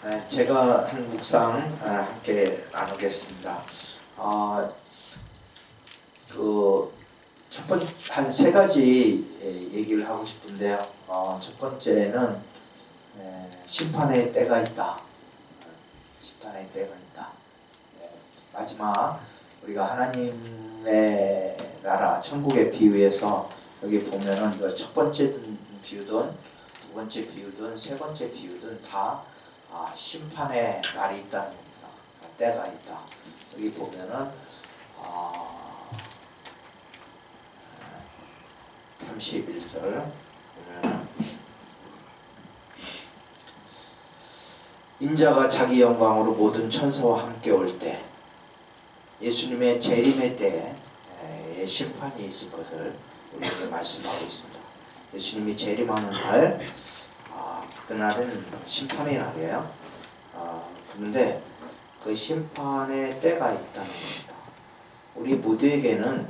제가 한 묵상 함께 나누겠습니다. 한 세 가지 얘기를 하고 싶은데요. 첫 번째는 심판의 때가 있다. 심판의 때가 있다. 마지막 우리가 하나님의 나라 천국의 비유에서 여기 보면은 첫 번째 비유든 두 번째 비유든 세 번째 비유든 다 심판의 날이 있다는 겁니다. 때가 있다. 여기 보면은 31절 보면은 인자가 자기 영광으로 모든 천사와 함께 올 때 예수님의 재림의 때에 심판이 있을 것을 우리에게 말씀하고 있습니다. 예수님이 재림하는 날, 그날은 심판의 날이에요. 그런데 그 심판의 때가 있다는 겁니다. 우리 모두에게는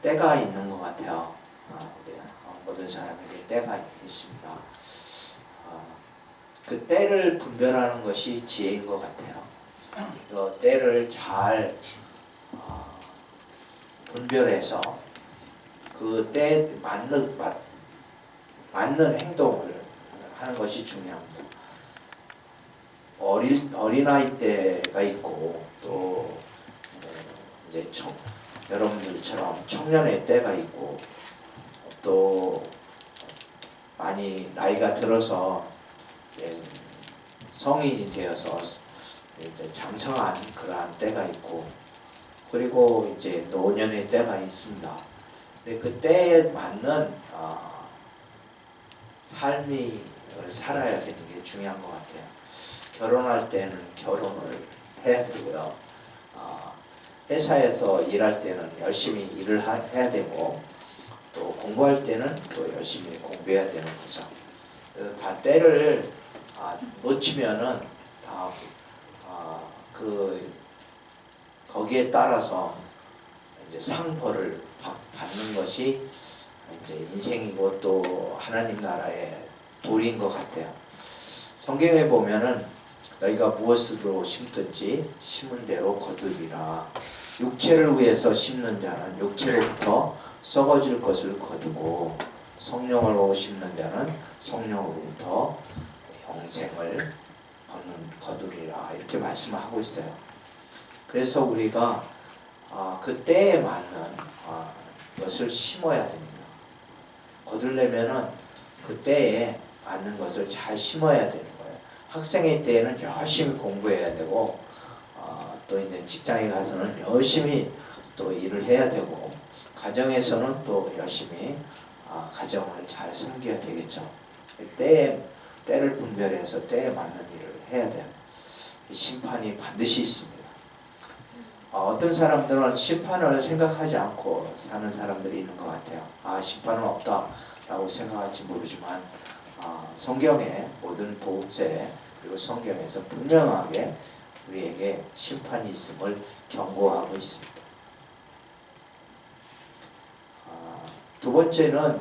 때가 있는 것 같아요. 모든 사람에게 때가 있습니다. 그 때를 분별하는 것이 지혜인 것 같아요. 그래서 때를 잘 분별해서 그 때에 맞는 행동을 하는 것이 중요합니다. 어린아이 때가 있고 또 이제 여러분들처럼 청년의 때가 있고 또 많이 나이가 들어서 성인이 되어서 이제 장성한 그러한 때가 있고 그리고 이제 노년의 때가 있습니다. 근데 그 때에 맞는 삶이 살아야 되는 게 중요한 것 같아요. 결혼할 때는 결혼을 해야 되고요. 회사에서 일할 때는 열심히 일을 해야 되고 또 공부할 때는 또 열심히 공부해야 되는 거죠. 그래서 다 때를 놓치면은 다 거기에 따라서 이제 상벌을 받는 것이 이제 인생이고 또 하나님 나라의 도리인 것 같아요. 성경에 보면은 너희가 무엇으로 심든지 심은 대로 거두리라. 육체를 위해서 심는 자는 육체로부터 썩어질 것을 거두고 성령으로 심는 자는 성령으로부터 영생을 거두리라. 이렇게 말씀하고 있어요. 그래서 우리가 그 때에 맞는 것을 심어야 됩니다. 거두려면은 그 때에 맞는 것을 잘 심어야 되는 거예요. 학생의 때에는 열심히 공부해야 되고 또 이제 직장에 가서는 열심히 또 일을 해야 되고 가정에서는 또 열심히 가정을 잘 섬겨야 되겠죠. 때를 분별해서 때에 맞는 일을 해야 돼요. 심판이 반드시 있습니다. 어떤 사람들은 심판을 생각하지 않고 사는 사람들이 있는 것 같아요. 심판은 없다라고 생각할지 모르지만 성경의 모든 복음서에 그리고 성경에서 분명하게 우리에게 심판이 있음을 경고하고 있습니다. 두 번째는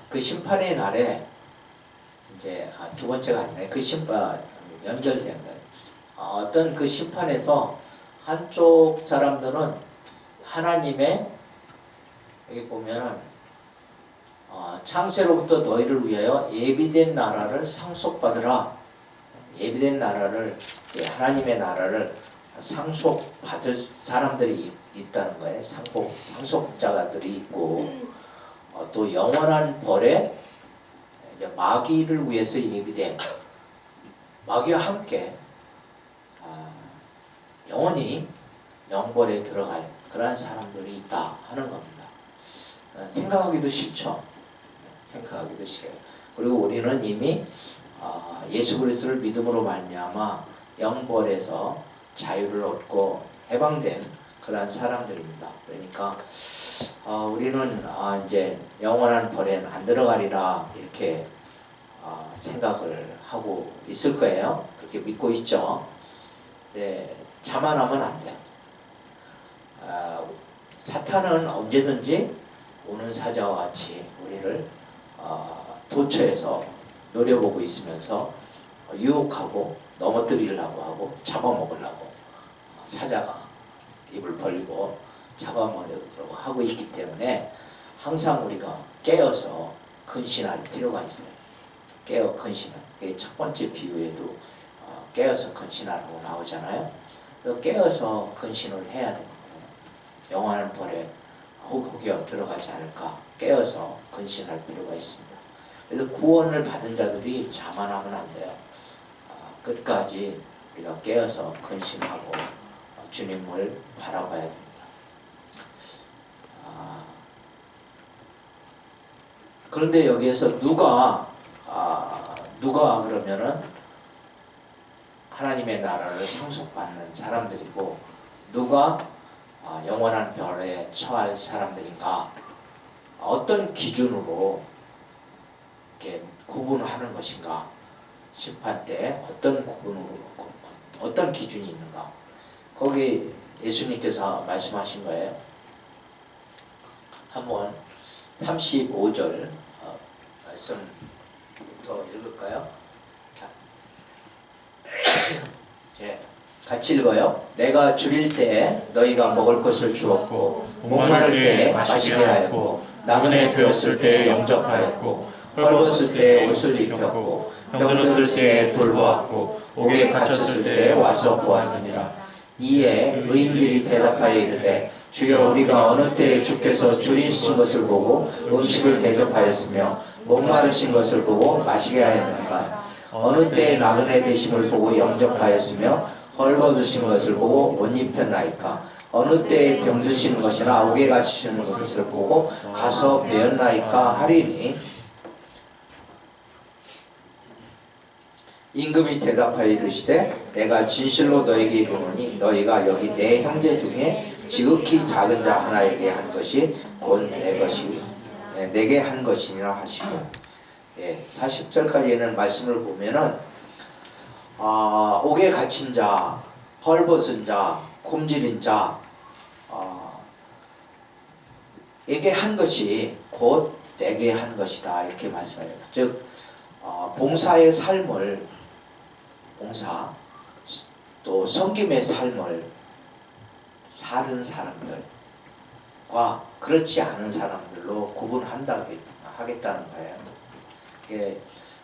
그 심판의 날에 이제 두 번째가 아니라 그 심판 연결된 거예요. 어떤 그 심판에서 한쪽 사람들은 하나님의 여기 보면은 창세로부터 너희를 위하여 예비된 나라를 상속받으라. 예비된 나라를 하나님의 나라를 상속받을 사람들이 있다는 거예요. 상속자들이 있고 또 영원한 벌에 이제 마귀를 위해서 예비된 마귀와 함께 영원히 영벌에 들어갈 그러한 사람들이 있다 하는 겁니다. 생각하기도 싫죠. 생각하기도 싫어요. 그리고 우리는 이미 예수 그리스도를 믿음으로 말미암아 영벌에서 자유를 얻고 해방된 그러한 사람들입니다. 그러니까 우리는 이제 영원한 벌에는 안 들어가리라 이렇게 생각을 하고 있을 거예요. 그렇게 믿고 있죠. 네, 자만하면 안 돼요. 사탄은 언제든지 오는 사자와 같이 우리를 도처에서 노려보고 있으면서 유혹하고 넘어뜨리려고 하고 잡아먹으려고 사자가 입을 벌리고 잡아먹으려고 하고 있기 때문에 항상 우리가 깨어서 근신할 필요가 있어요. 깨어 근신할. 첫 번째 비유에도 깨어서 근신하라고 나오잖아요. 깨어서 근신을 해야 됩니다. 영원한 벌에 혹여 들어가지 않을까 깨어서 근신할 필요가 있습니다. 그래서 구원을 받은 자들이 자만하면 안 돼요. 끝까지 우리가 깨어서 근신하고 주님을 바라봐야 됩니다. 그런데 여기에서 누가 그러면은 하나님의 나라를 상속받는 사람들이고 누가 영원한 별에 처할 사람들인가? 어떤 기준으로 이렇게 구분하는 것인가? 심판 때 어떤 기준이 있는가? 거기 예수님께서 말씀하신 거예요. 한번 35절 말씀부터 읽을까요? 예, 같이 읽어요. 내가 줄일 때 너희가 먹을 것을 주었고 목마를 때 마시게 하였고 나그네 되었을 때 영접하였고 헐벗을 때 옷을 입혔고 병들었을 때 돌보았고 옥에 갇혔을 때 와서 보았느니라. 이에 의인들이 대답하여 이르되 주여 우리가 어느 때에 주께서 줄이신 것을 보고 음식을 대접하였으며 목마르신 것을 보고 마시게 하였는가? 어느 때에 나그네 되심을 보고 영접하였으며 헐벗으신 것을 보고 옷 입혔나이까? 어느 때에 병드시는 것이나 옥에 갇히시는 것을 보고 가서 배웠나이까 하리니 임금이 대답하여 이르시되 내가 진실로 너에게 이르노니 너희가 여기 내 형제 중에 지극히 작은 자 하나에게 한 것이 곧 내게 한 것이니라 하시고 40절까지는 말씀을 보면은 옥에 갇힌 자, 헐벗은 자, 굶주린 자 에게 한 것이 곧 내게 한 것이다 이렇게 말씀해요. 즉 봉사의 삶을 봉사 또 섬김의 삶을 사는 사람들과 그렇지 않은 사람들로 구분하겠다는 거예요.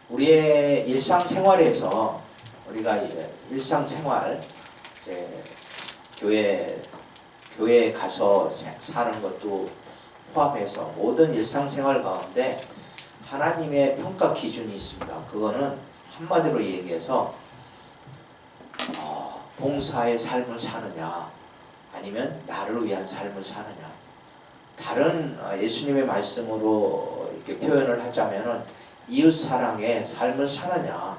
우리의 일상생활에서 우리가 일상생활 교회에 가서 사는 것도 포함해서 모든 일상생활 가운데 하나님의 평가 기준이 있습니다. 그거는 한마디로 얘기해서 봉사의 삶을 사느냐 아니면 나를 위한 삶을 사느냐. 다른 예수님의 말씀으로 이렇게 표현을 하자면은 이웃사랑의 삶을 사느냐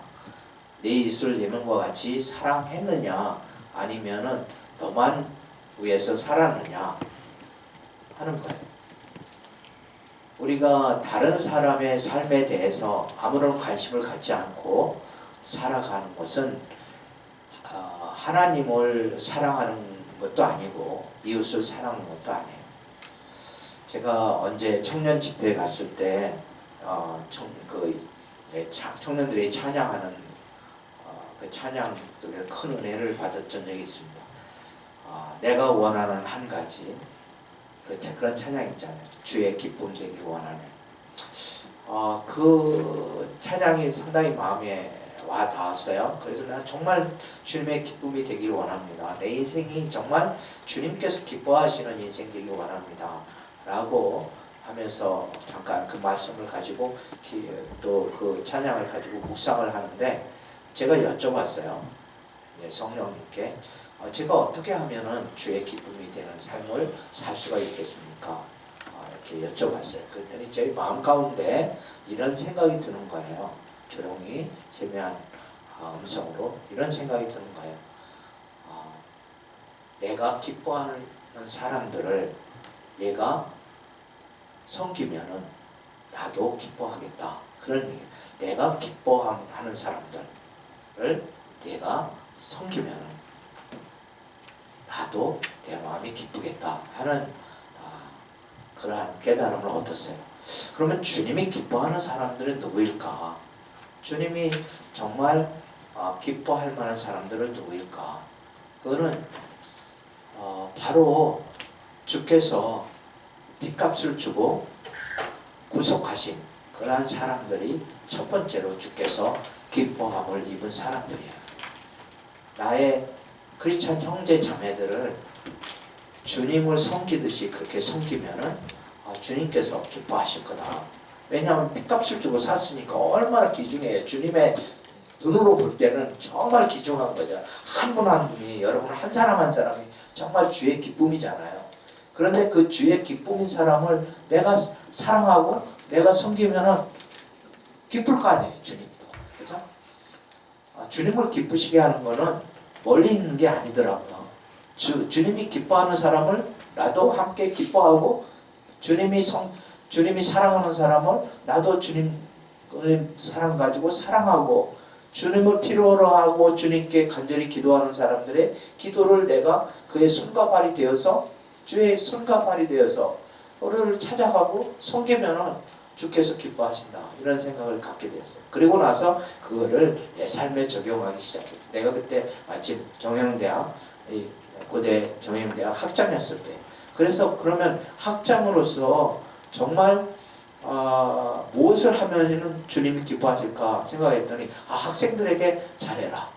내 이웃을 내 몸과 같이 사랑했느냐 아니면은 너만 위해서 살았느냐 하는 거예요. 우리가 다른 사람의 삶에 대해서 아무런 관심을 갖지 않고 살아가는 것은 하나님을 사랑하는 것도 아니고 이웃을 사랑하는 것도 아니에요. 제가 언제 청년 집회에 갔을 때 청년들이 찬양하는 그 찬양 속에 큰 은혜를 받았던 적이 있습니다. 내가 원하는 한 가지 그런 찬양 있잖아요. 주의 기쁨 되길 원하네. 그 찬양이 상당히 마음에 와 닿았어요. 그래서 난 정말 주님의 기쁨이 되길 원합니다. 내 인생이 정말 주님께서 기뻐하시는 인생 되길 원합니다. 라고 하면서 잠깐 그 말씀을 가지고 또 그 찬양을 가지고 묵상을 하는데 제가 여쭤봤어요. 성령님께 제가 어떻게 하면은 주의 기쁨이 되는 삶을 살 수가 있겠습니까? 이렇게 여쭤봤어요. 그랬더니 제 마음 가운데 이런 생각이 드는 거예요. 조용히 세미한 음성으로 이런 생각이 드는 거예요. 내가 기뻐하는 사람들을 얘가 섬기면은 나도 기뻐하겠다. 그런 얘기예요. 내가 기뻐하는 사람들을 내가 섬기면은 나도 내 마음이 기쁘겠다 하는 그러한 깨달음을 얻었어요. 그러면 주님이 기뻐하는 사람들은 누구일까? 주님이 정말 기뻐할 만한 사람들은 누구일까? 그거는 바로 주께서 핏값을 주고 구속하신 그러한 사람들이 첫 번째로 주께서 기뻐함을 입은 사람들이에요. 나의 크리스찬 형제 자매들을 주님을 섬기듯이 그렇게 섬기면은 주님께서 기뻐하실 거다. 왜냐하면 핏값을 주고 샀으니까 얼마나 귀중해요. 주님의 눈으로 볼 때는 정말 귀중한 거죠. 한 분 한 분이, 여러분 한 사람 한 사람이 정말 주의 기쁨이잖아요. 그런데 그 주의 기쁨인 사람을 내가 사랑하고 내가 섬기면은 기쁠 거 아니에요. 주님도. 그죠? 주님을 기쁘시게 하는 거는 멀리 있는 게 아니더라고요. 주님이 기뻐하는 사람을 나도 함께 기뻐하고, 주님이 사랑하는 사람을 나도 주님 사랑 가지고 사랑하고, 주님을 필요로 하고 주님께 간절히 기도하는 사람들의 기도를 내가 그의 손과 발이 되어서, 주의 손과 발이 되어서 그를 찾아가고 섬기면은 주께서 기뻐하신다, 이런 생각을 갖게 되었어요. 그리고 나서 그거를 내 삶에 적용하기 시작했어요. 내가 그때 마침 경영대학, 고대 경영대학 학장이었을 때, 그래서 그러면 학장으로서 정말 무엇을 하면 주님이 기뻐하실까 생각했더니 학생들에게 잘해라.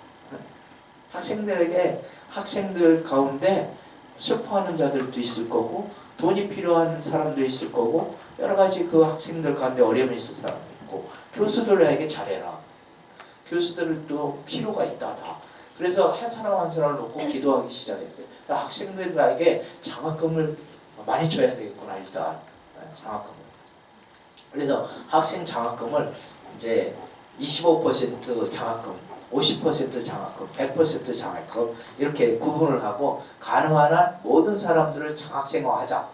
학생들 가운데 슬퍼하는 자들도 있을 거고, 돈이 필요한 사람도 있을 거고, 여러 가지 그 학생들 가운데 어려움이 있을 사람도 있고, 교수들에게 잘해라. 교수들도 필요가 있다. 그래서 한 사람 한 사람을 놓고 기도하기 시작했어요. 학생들에게 장학금을 많이 줘야 되겠구나, 일단. 장학금을. 그래서 학생 장학금을 이제 25% 장학금, 50% 장학금, 100% 장학금 이렇게 구분을 하고 가능한 한 모든 사람들을 장학생화하자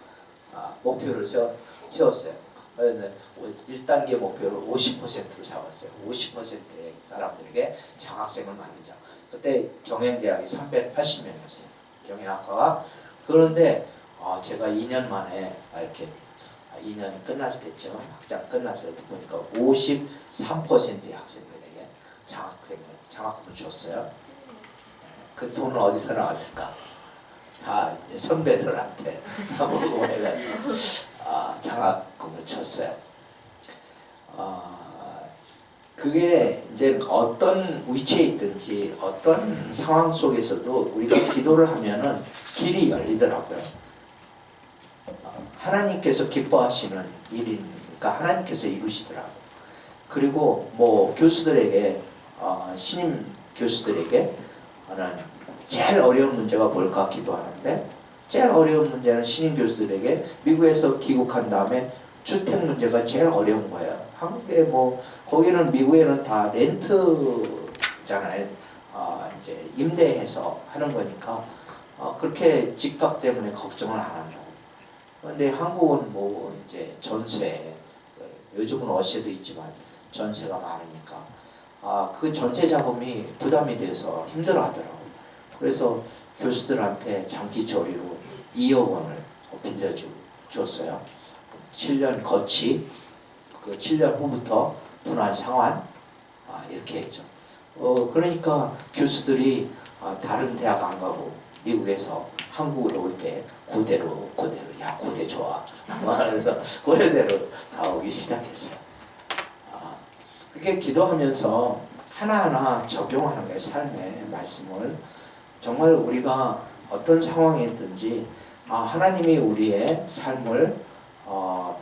목표를 세웠어요. 그래서 1단계 목표를 50%로 잡았어요. 50%의 사람들에게 장학생을 만들자. 그때 경영대학이 380명이었어요. 경영학과가. 그런데 제가 2년 만에 이렇게 2년이 끝날 때쯤, 학장 끝났을 때 보니까 53%의 학생들에게 장학금을 줬어요. 그 돈은 어디서 나왔을까? 다 선배들한테 모금해가지고 장학금을 줬어요. 그게 이제 어떤 위치에 있든지 어떤 상황 속에서도 우리가 기도를 하면은 길이 열리더라고요. 하나님께서 기뻐하시는 일이니까 하나님께서 이루시더라고요. 그리고 뭐 교수들에게, 신임 교수들에게 제일 어려운 문제가 뭘까 기도하는데, 제일 어려운 문제는 신임 교수들에게 미국에서 귀국한 다음에 주택 문제가 제일 어려운 거예요. 한국에 거기는 미국에는 다 렌트잖아요. 이제 임대해서 하는 거니까 그렇게 집값 때문에 걱정을 안 한다고. 그런데 한국은 이제 전세, 요즘은 월세도 있지만 전세가 많으니까 그 전세 자금이 부담이 돼서 힘들어하더라고요. 그래서 교수들한테 장기 처리로 2억 원을 빌려줬어요. 7년 거치, 그 7년 후부터 분할 상환 이렇게 했죠. 그러니까 교수들이 다른 대학 안 가고 미국에서 한국으로 올 때 고대로 야 고대 좋아 그래서 고대로 다 오기 시작했어요. 그렇게 기도하면서 하나하나 적용하는 거예요. 삶의 말씀을. 정말 우리가 어떤 상황이든지 하나님이 우리의 삶을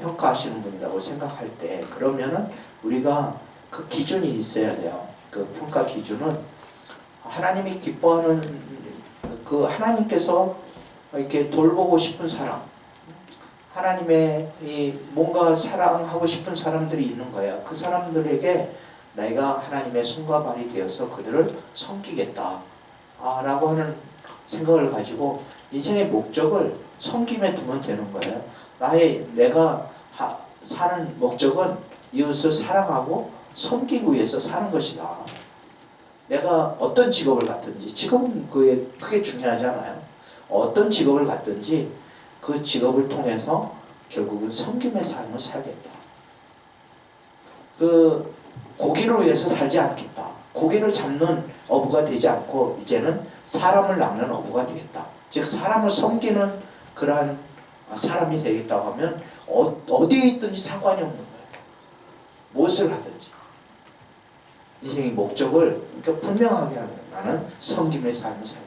평가하시는 분이라고 생각할 때, 그러면은 우리가 그 기준이 있어야 돼요. 그 평가 기준은 하나님이 기뻐하는, 그 하나님께서 이렇게 돌보고 싶은 사람, 하나님의 뭔가 사랑하고 싶은 사람들이 있는 거예요. 그 사람들에게 내가 하나님의 손과 발이 되어서 그들을 섬기겠다 라고 하는 생각을 가지고 인생의 목적을 섬김에 두면 되는 거예요. 내가 사는 목적은 이웃을 사랑하고 섬기기 위해서 사는 것이다. 내가 어떤 직업을 갖든지, 직업은 그게 크게 중요하잖아요. 어떤 직업을 갖든지 그 직업을 통해서 결국은 섬김의 삶을 살겠다. 고기를 위해서 살지 않겠다. 고기를 잡는 어부가 되지 않고 이제는 사람을 낚는 어부가 되겠다. 즉 사람을 섬기는 그러한 사람이 되겠다고 하면 어디에 있든지 상관이 없는 거예요. 무엇을 하든지 인생의 목적을 그러니까 분명하게 하는 거예요. 나는 섬김의 삶을 살겠다.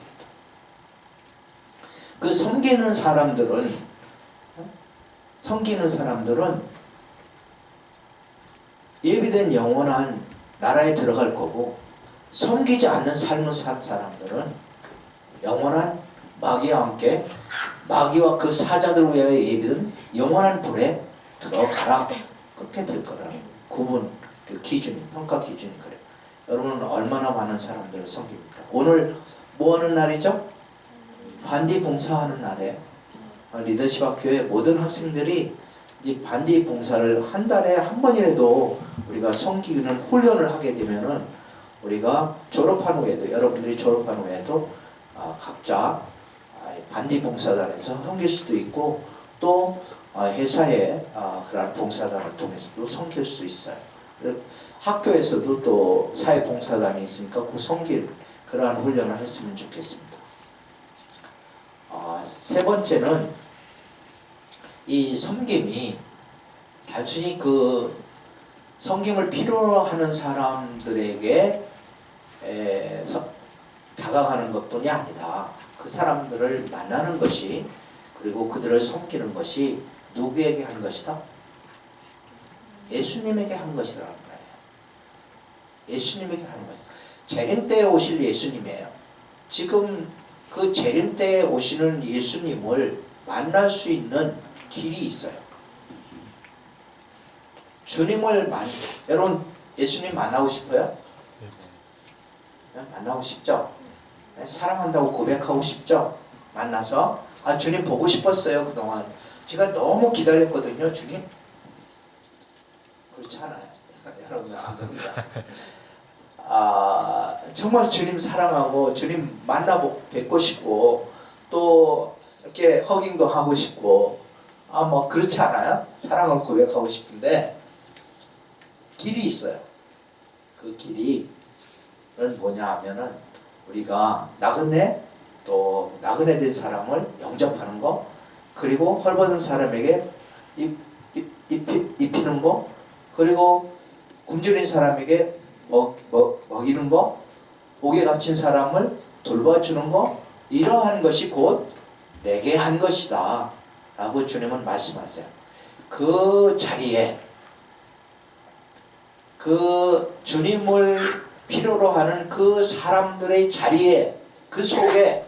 그 섬기는 사람들은 예비된 영원한 나라에 들어갈 거고, 섬기지 않는 삶을 산 사람들은 영원한 마귀와 함께 마귀와 그 사자들 위하여 예비된 영원한 불에 들어가라. 그렇게 될 거라는 구분, 그 기준이, 평가 기준이 그래요. 여러분은 얼마나 많은 사람들을 섬깁니까? 오늘 뭐 하는 날이죠? 반디 봉사하는 날에 리더십 학교의 모든 학생들이 이 반디 봉사를 한 달에 한 번이라도 우리가 섬기는 훈련을 하게 되면은 우리가 졸업한 후에도, 여러분들이 졸업한 후에도 각자 반디 봉사단에서 섬길 수도 있고, 또 회사의 그런 봉사단을 통해서도 섬길 수 있어요. 학교에서도 또 사회 봉사단이 있으니까 그 섬길 그러한 훈련을 했으면 좋겠습니다. 세 번째는 이 섬김이 단순히 그 섬김을 필요로 하는 사람들에게 다가가는 것뿐이 아니다. 그 사람들을 만나는 것이, 그리고 그들을 섬기는 것이 누구에게 한 것이다? 예수님에게 한 것이라는 거예요. 예수님에게 하는 것이다. 재림 때에 오실 예수님이에요. 지금 그 재림 때에 오시는 예수님을 만날 수 있는 길이 있어요. 여러분 예수님 만나고 싶어요? 만나고 싶죠? 사랑한다고 고백하고 싶죠? 만나서 주님 보고 싶었어요. 그동안 제가 너무 기다렸거든요. 주님 그렇지 않아요? 여러분 안 그럽니다. 정말 주님 사랑하고 주님 뵙고 싶고, 또 이렇게 허깅도 하고 싶고, 뭐 그렇지 않아요? 사랑을 고백하고 싶은데 길이 있어요. 그 길은 뭐냐 하면은 우리가 나그네 된 사람을 영접하는 거, 그리고 헐벗은 사람에게 입히는 거, 그리고 굶주린 사람에게 먹이는 거, 옥에 갇힌 사람을 돌봐주는 거, 이러한 것이 곧 내게 한 것이다 라고 주님은 말씀하세요. 그 자리에, 그 주님을 필요로 하는 그 사람들의 자리에, 그 속에,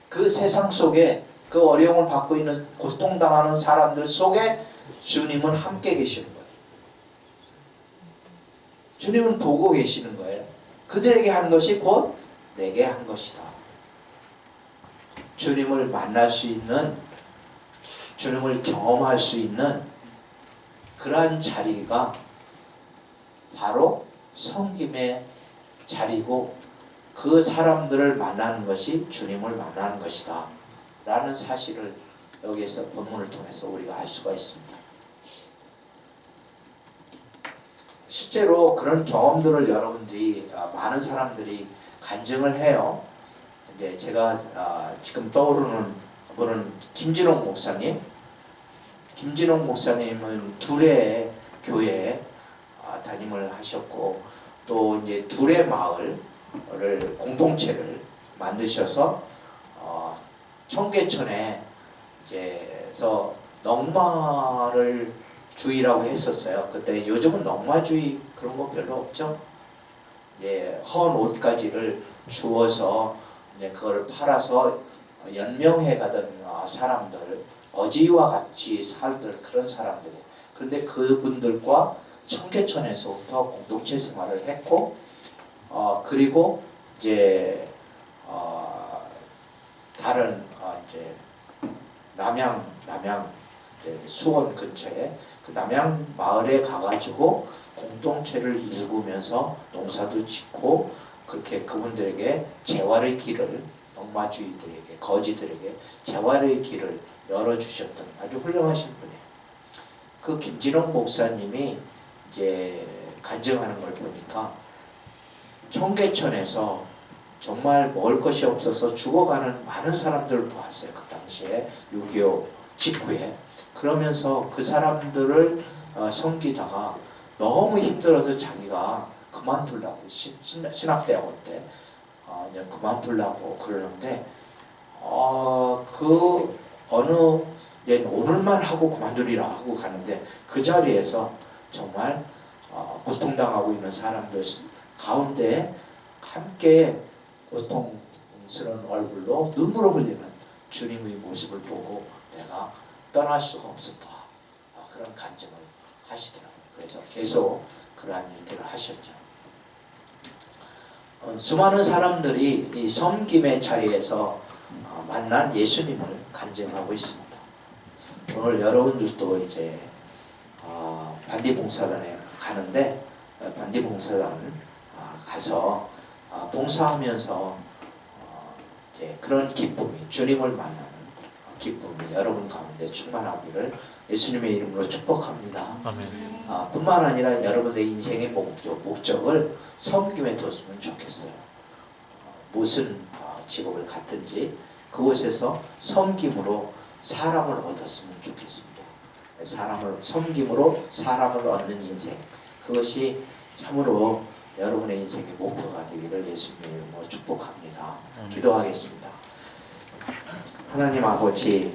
그 세상 속에, 그 어려움을 받고 있는, 고통당하는 사람들 속에 주님은 함께 계시는 거예요. 주님은 보고 계시는 거예요. 그들에게 한 것이 곧 내게 한 것이다. 주님을 만날 수 있는, 주님을 경험할 수 있는 그러한 자리가 바로 섬김의 자리고, 그 사람들을 만나는 것이 주님을 만나는 것이다 라는 사실을 여기에서 본문을 통해서 우리가 알 수가 있습니다. 실제로 그런 경험들을 여러분들이, 많은 사람들이 간증을 해요. 이제 제가 지금 떠오르는 분은 김진홍 목사님. 김진홍 목사님은 둘의 교회에 담임을 하셨고, 또 이제 둘의 마을을, 공동체를 만드셔서 청계천에 이제서 넉마를 주의라고 했었어요. 그때 요즘은 넉마주의 그런 거 별로 없죠. 헌 옷가지를 주어서 그걸 팔아서 연명해 가던 사람들, 어지와 같이 살던 그런 사람들. 그런데 그분들과 청계천에서부터 공동체 생활을 했고, 그리고 이제 다른 이제 남양 수원 근처에 그 남양 마을에 가가지고 공동체를 일구면서 농사도 짓고, 그렇게 그분들에게 재활의 길을, 넉마주의들에게, 거지들에게 재활의 길을 열어주셨던 아주 훌륭하신 분이에요. 그 김진홍 목사님이 이제 간증하는 걸 보니까 청계천에서 정말 먹을 것이 없어서 죽어가는 많은 사람들을 보았어요. 그 당시에 6.25 직후에. 그러면서 그 사람들을 섬기다가 너무 힘들어서 자기가 그만두려고 신학대학원 때 이제 그만두려고 그러는데 그 어느 오늘만 하고 그만두리라 하고 가는데 그 자리에서 정말 고통당하고 있는 사람들 가운데 함께 고통스러운 얼굴로 눈물을 흘리는 주님의 모습을 보고 내가 떠날 수가 없었다. 그런 간증을 하시더라고요. 그래서 계속 그러한 얘기를 하셨죠. 수많은 사람들이 이 섬김의 자리에서 만난 예수님을 간증하고 있습니다. 오늘 여러분들도 이제 반디봉사단에 가는데 반디봉사단 가서 봉사하면서 이제 그런 기쁨이 주님을 만나는 기쁨이 여러분 가운데 충만하기를 예수님의 이름으로 축복합니다. 아멘. 뿐만 아니라 여러분의 인생의 목적을 섬김에 뒀으면 좋겠어요. 무슨 직업을 갖든지 그곳에서 섬김으로 사람을 얻었으면 좋겠습니다. 섬김으로 사람을 얻는 인생, 그것이 참으로 여러분의 인생의 목표가 되기를 예수님의 이름으로 축복합니다. 기도하겠습니다. 하나님 아버지,